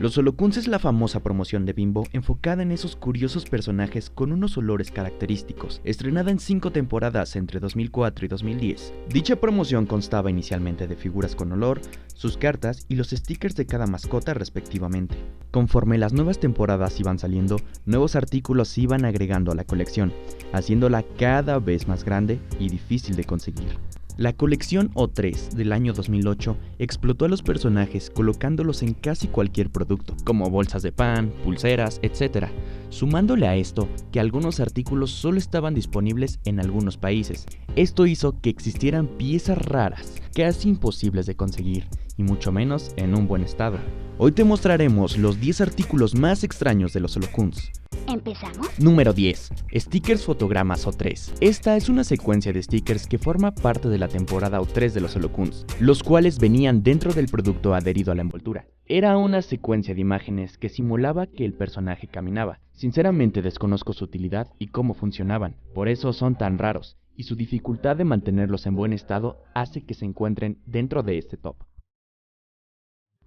Los Holocuns es la famosa promoción de Bimbo enfocada en esos curiosos personajes con unos olores característicos, estrenada en 5 temporadas entre 2004 y 2010. Dicha promoción constaba inicialmente de figuras con olor, sus cartas y los stickers de cada mascota respectivamente. Conforme las nuevas temporadas iban saliendo, nuevos artículos se iban agregando a la colección, haciéndola cada vez más grande y difícil de conseguir. La colección O3 del año 2008 explotó a los personajes colocándolos en casi cualquier producto, como bolsas de pan, pulseras, etc. Sumándole a esto que algunos artículos solo estaban disponibles en algunos países. Esto hizo que existieran piezas raras, casi imposibles de conseguir, y mucho menos en un buen estado. Hoy te mostraremos los 10 artículos más extraños de los Holocuns. ¿Empezamos? Número 10. Stickers fotogramas O3. Esta es una secuencia de stickers que forma parte de la temporada O3 de los Holocuns, los cuales venían dentro del producto adherido a la envoltura. Era una secuencia de imágenes que simulaba que el personaje caminaba. Sinceramente desconozco su utilidad y cómo funcionaban, por eso son tan raros, y su dificultad de mantenerlos en buen estado hace que se encuentren dentro de este top.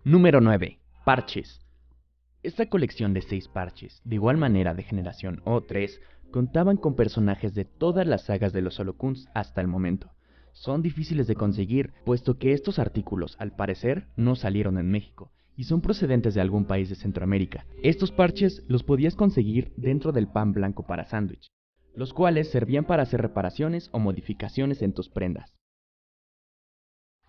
Número 9. Parches. Esta colección de 6 parches, de igual manera de generación O3, contaban con personajes de todas las sagas de los Holocuns hasta el momento. Son difíciles de conseguir, puesto que estos artículos, al parecer, no salieron en México, y son procedentes de algún país de Centroamérica. Estos parches los podías conseguir dentro del pan blanco para sándwich, los cuales servían para hacer reparaciones o modificaciones en tus prendas.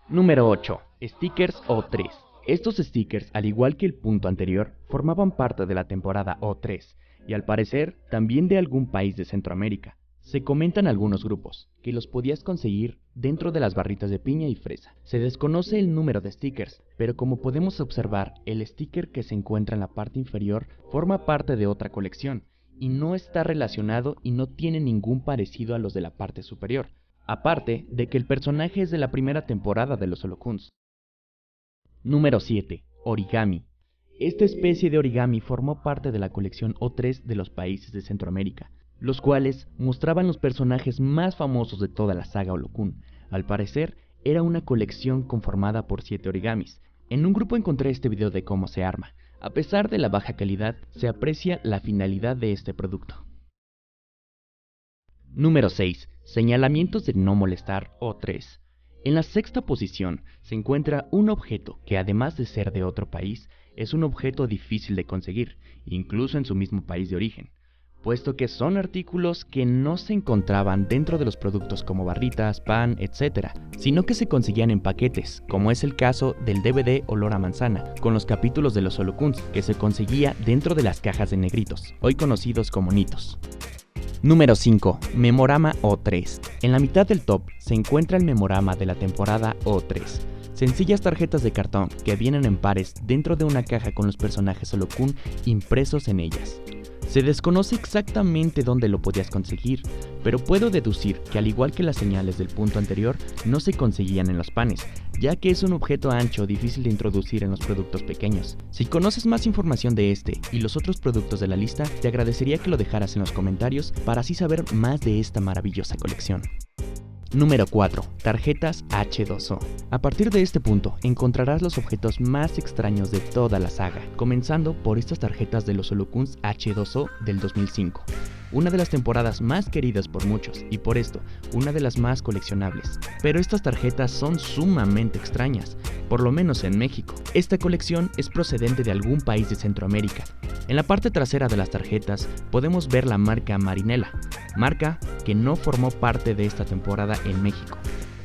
Número 8. Stickers O3. Estos stickers, al igual que el punto anterior, formaban parte de la temporada O3, y al parecer también de algún país de Centroamérica. Se comentan algunos grupos, que los podías conseguir dentro de las barritas de piña y fresa. Se desconoce el número de stickers, pero como podemos observar, el sticker que se encuentra en la parte inferior forma parte de otra colección, y no está relacionado y no tiene ningún parecido a los de la parte superior, aparte de que el personaje es de la primera temporada de los Holocuns. Número 7. Origami. Esta especie de origami formó parte de la colección O3 de los países de Centroamérica, los cuales mostraban los personajes más famosos de toda la saga Holocun. Al parecer, era una colección conformada por 7 origamis. En un grupo encontré este video de cómo se arma. A pesar de la baja calidad, se aprecia la finalidad de este producto. Número 6. Señalamientos de no molestar O3. En la sexta posición se encuentra un objeto que, además de ser de otro país, es un objeto difícil de conseguir, incluso en su mismo país de origen, puesto que son artículos que no se encontraban dentro de los productos como barritas, pan, etc., sino que se conseguían en paquetes, como es el caso del DVD Olor a Manzana, con los capítulos de los Holocuns, que se conseguía dentro de las cajas de negritos, hoy conocidos como nitos. Número 5. Memorama O3. En la mitad del top se encuentra el memorama de la temporada O3. Sencillas tarjetas de cartón que vienen en pares dentro de una caja con los personajes Holocun impresos en ellas. Se desconoce exactamente dónde lo podías conseguir, pero puedo deducir que al igual que las señales del punto anterior, no se conseguían en los panes, ya que es un objeto ancho difícil de introducir en los productos pequeños. Si conoces más información de este y los otros productos de la lista, te agradecería que lo dejaras en los comentarios para así saber más de esta maravillosa colección. Número 4. Tarjetas H2O. A partir de este punto encontrarás los objetos más extraños de toda la saga, comenzando por estas tarjetas de los Holocuns H2O del 2005. Una de las temporadas más queridas por muchos y por esto una de las más coleccionables. Pero estas tarjetas son sumamente extrañas, por lo menos en México. Esta colección es procedente de algún país de Centroamérica. En la parte trasera de las tarjetas podemos ver la marca Marinela, marca que no formó parte de esta temporada en México.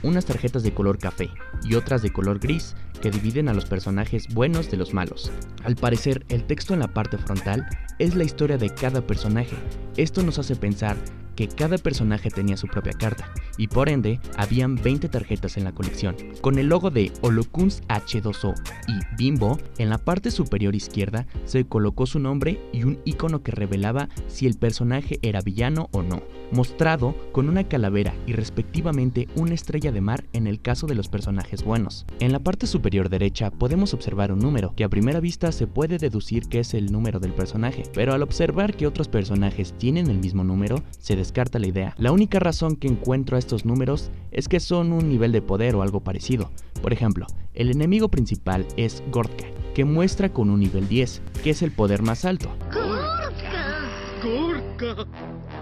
Unas tarjetas de color café y otras de color gris que dividen a los personajes buenos de los malos. Al parecer, el texto en la parte frontal es la historia de cada personaje. Esto nos hace pensar que cada personaje tenía su propia carta, y por ende, habían 20 tarjetas en la colección. Con el logo de Holocuns H2O y Bimbo, en la parte superior izquierda se colocó su nombre y un icono que revelaba si el personaje era villano o no. mostrado con una calavera y respectivamente una estrella de mar en el caso de los personajes buenos. En la parte superior derecha podemos observar un número, que a primera vista se puede deducir que es el número del personaje, pero al observar que otros personajes tienen el mismo número, se descarta la idea. La única razón que encuentro a estos números es que son un nivel de poder o algo parecido. Por ejemplo, el enemigo principal es Gortka, que muestra con un nivel 10, que es el poder más alto. ¡Gorka!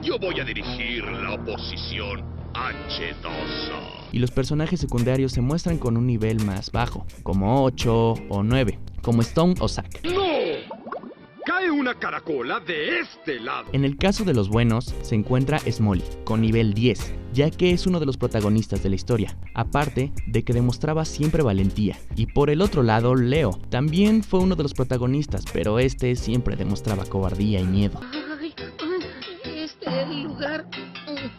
Yo voy a dirigir la oposición H2O. Y los personajes secundarios se muestran con un nivel más bajo, como 8 o 9, como Stone o Zack. ¡No! ¡Cae una caracola de este lado! En el caso de los buenos, se encuentra Smolly, con nivel 10, ya que es uno de los protagonistas de la historia, aparte de que demostraba siempre valentía. Y por el otro lado, Leo, también fue uno de los protagonistas, pero este siempre demostraba cobardía y miedo. Este lugar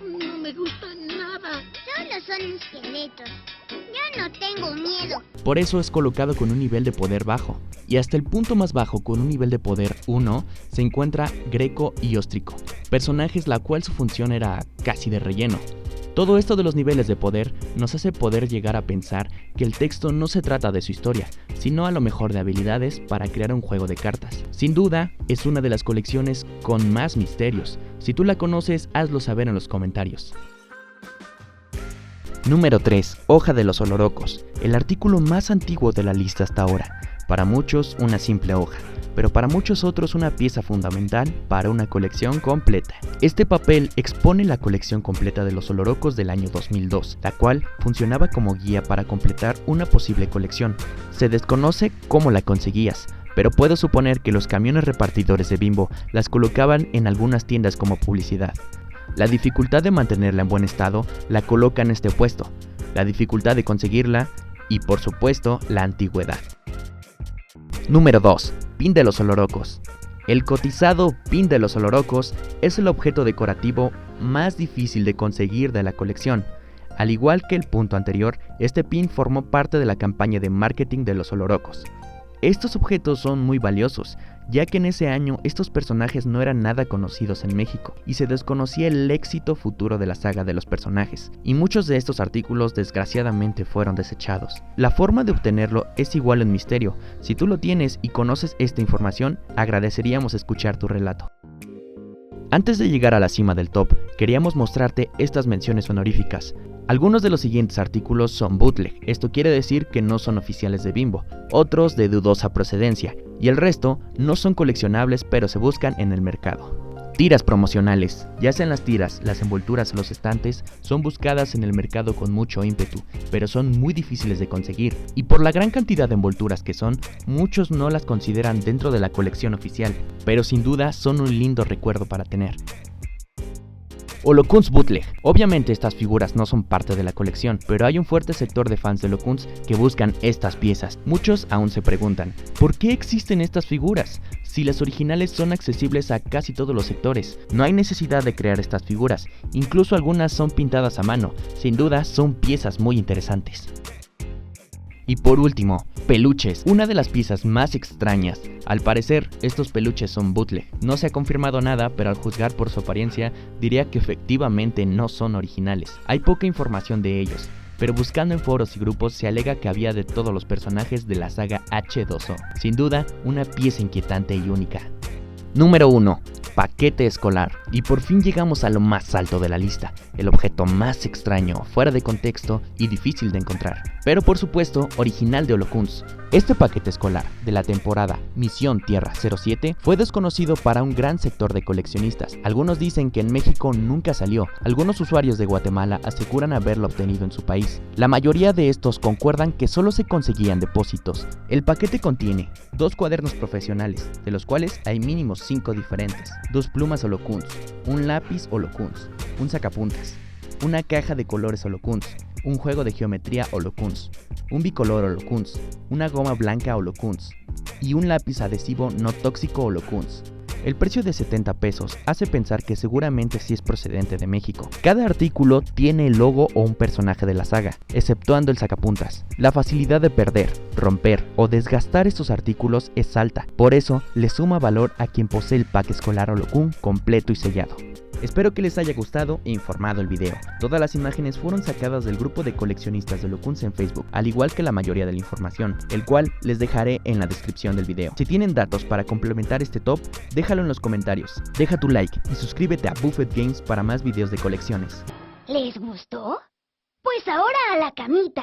no me gusta nada. Solo son esqueletos. Yo no tengo miedo. Por eso es colocado con un nivel de poder bajo. Y hasta el punto más bajo, con un nivel de poder 1, se encuentra Greco y Óstrico, personajes la cual su función era casi de relleno. Todo esto de los niveles de poder nos hace poder llegar a pensar que el texto no se trata de su historia, sino a lo mejor de habilidades para crear un juego de cartas. Sin duda, es una de las colecciones con más misterios. Si tú la conoces, hazlo saber en los comentarios. Número 3. Hoja de los Olorocos, el artículo más antiguo de la lista hasta ahora. Para muchos, una simple hoja, pero para muchos otros una pieza fundamental para una colección completa. Este papel expone la colección completa de los Olorocos del año 2002, la cual funcionaba como guía para completar una posible colección. Se desconoce cómo la conseguías, pero puedo suponer que los camiones repartidores de Bimbo las colocaban en algunas tiendas como publicidad. La dificultad de mantenerla en buen estado la coloca en este puesto, la dificultad de conseguirla y por supuesto la antigüedad. Número 2. Pin de los Olorocos. El cotizado pin de los Olorocos es el objeto decorativo más difícil de conseguir de la colección. Al igual que el punto anterior, este pin formó parte de la campaña de marketing de los Olorocos. Estos objetos son muy valiosos, ya que en ese año estos personajes no eran nada conocidos en México y se desconocía el éxito futuro de la saga de los personajes, y muchos de estos artículos desgraciadamente fueron desechados. La forma de obtenerlo es igual en misterio. Si tú lo tienes y conoces esta información, agradeceríamos escuchar tu relato. Antes de llegar a la cima del top, queríamos mostrarte estas menciones honoríficas. Algunos de los siguientes artículos son bootleg, esto quiere decir que no son oficiales de Bimbo, otros de dudosa procedencia, y el resto no son coleccionables pero se buscan en el mercado. Tiras promocionales. Ya sean las tiras, las envolturas o los estantes, son buscadas en el mercado con mucho ímpetu, pero son muy difíciles de conseguir, y por la gran cantidad de envolturas que son, muchos no las consideran dentro de la colección oficial, pero sin duda son un lindo recuerdo para tener. Holocuns Bootleg. Obviamente estas figuras no son parte de la colección, pero hay un fuerte sector de fans de Holocuns que buscan estas piezas. Muchos aún se preguntan, ¿por qué existen estas figuras? Si las originales son accesibles a casi todos los sectores, no hay necesidad de crear estas figuras, incluso algunas son pintadas a mano, sin duda son piezas muy interesantes. Y por último, peluches, una de las piezas más extrañas. Al parecer, estos peluches son bootleg. No se ha confirmado nada, pero al juzgar por su apariencia, diría que efectivamente no son originales. Hay poca información de ellos, pero buscando en foros y grupos se alega que había de todos los personajes de la saga H2O. Sin duda, una pieza inquietante y única. Número 1. Paquete escolar. Y por fin llegamos a lo más alto de la lista, el objeto más extraño, fuera de contexto y difícil de encontrar, pero por supuesto original de Holocuns. Este paquete escolar de la temporada Misión Tierra 07 fue desconocido para un gran sector de coleccionistas. Algunos dicen que en México nunca salió, algunos usuarios de Guatemala aseguran haberlo obtenido en su país. La mayoría de estos concuerdan que solo se conseguían depósitos. El paquete contiene 2 cuadernos profesionales, de los cuales hay mínimo 5 diferentes, 2 plumas Holocuns, un lápiz Holocuns, un sacapuntas, una caja de colores Holocuns, un juego de geometría Holocuns, un bicolor Holocuns, una goma blanca Holocuns y un lápiz adhesivo no tóxico Holocuns. El precio de 70 pesos hace pensar que seguramente sí es procedente de México. Cada artículo tiene el logo o un personaje de la saga, exceptuando el sacapuntas. La facilidad de perder, romper o desgastar estos artículos es alta, por eso le suma valor a quien posee el pack escolar Holocun completo y sellado. Espero que les haya gustado e informado el video. Todas las imágenes fueron sacadas del grupo de coleccionistas de Locuns en Facebook, al igual que la mayoría de la información, el cual les dejaré en la descripción del video. Si tienen datos para complementar este top, déjalo en los comentarios. Deja tu like y suscríbete a Buffet Games para más videos de colecciones. ¿Les gustó? Pues ahora a la camita.